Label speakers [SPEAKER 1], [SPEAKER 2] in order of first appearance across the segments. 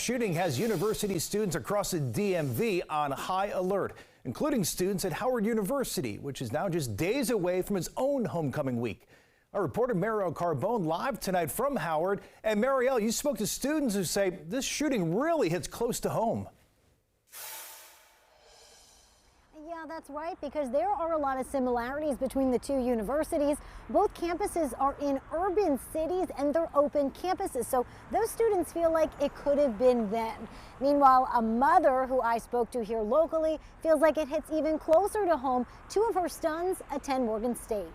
[SPEAKER 1] shooting has university students across the DMV on high alert, including students at Howard University, which is now just days away from its own homecoming week. Our reporter Marielle Carbone live tonight from Howard. And Marielle, you spoke to students who say this shooting really hits close to home.
[SPEAKER 2] Yeah, that's right, because there are a lot of similarities between the two universities. Both campuses are in urban cities and they're open campuses, so those students feel like it could have been them. Meanwhile, a mother who I spoke to here locally feels like it hits even closer to home. Two of her sons attend Morgan State.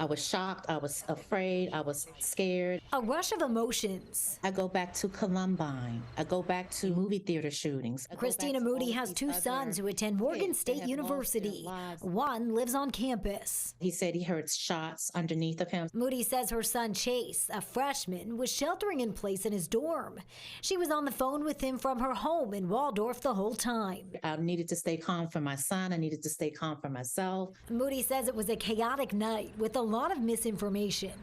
[SPEAKER 3] I was shocked, I was afraid, I was scared.
[SPEAKER 4] A rush of emotions.
[SPEAKER 3] I go back to Columbine. I go back to movie theater shootings.
[SPEAKER 4] Christina Moody has two sons who attend Morgan State University. One lives on campus.
[SPEAKER 3] He said he heard shots underneath of him.
[SPEAKER 4] Moody says her son Chase, a freshman, was sheltering in place in his dorm. She was on the phone with him from her home in Waldorf the whole time.
[SPEAKER 3] I needed to stay calm for my son. I needed to stay calm for myself.
[SPEAKER 4] Moody says it was a chaotic night with a lot of misinformation.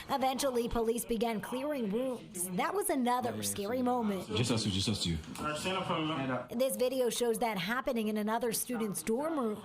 [SPEAKER 4] Eventually, police began clearing rooms. That was another scary moment.
[SPEAKER 5] Just us two.
[SPEAKER 4] This video shows that happening in another student's dorm room.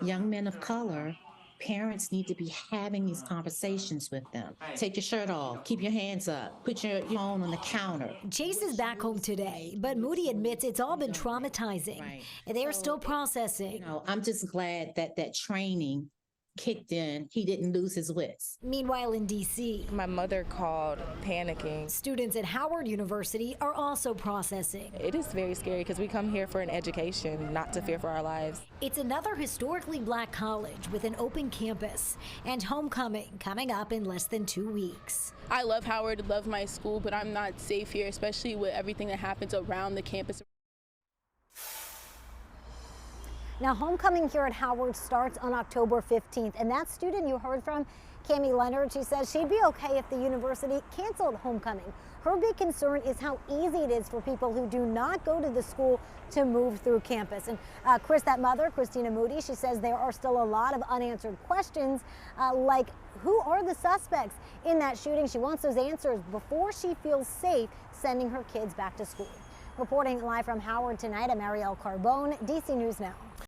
[SPEAKER 3] Young men of color, parents need to be having these conversations with them. Take your shirt off, keep your hands up, put your phone on the counter.
[SPEAKER 4] Chase is back home today, but Moody admits it's all been traumatizing.
[SPEAKER 3] Right.
[SPEAKER 4] They're still processing.
[SPEAKER 3] You know, I'm just glad that that training kicked in. He didn't lose his wits.
[SPEAKER 4] Meanwhile, in D.C.,
[SPEAKER 6] my mother called panicking.
[SPEAKER 4] Students at Howard University are also processing.
[SPEAKER 6] It is very scary because we come here for an education, not to fear for our lives.
[SPEAKER 4] It's another historically black college with an open campus and homecoming coming up in less than 2 weeks.
[SPEAKER 7] I love Howard, love my school, but I'm not safe here, especially with everything that happens around the campus.
[SPEAKER 2] Now, homecoming here at Howard starts on October 15th, and that student you heard from, Cami Leonard, she says she'd be okay if the university canceled homecoming. Her big concern is how easy it is for people who do not go to the school to move through campus. And that mother, Christina Moody, she says there are still a lot of unanswered questions, like who are the suspects in that shooting? She wants those answers before she feels safe sending her kids back to school. Reporting live from Howard tonight, I'm Marielle Carbone, DC News Now.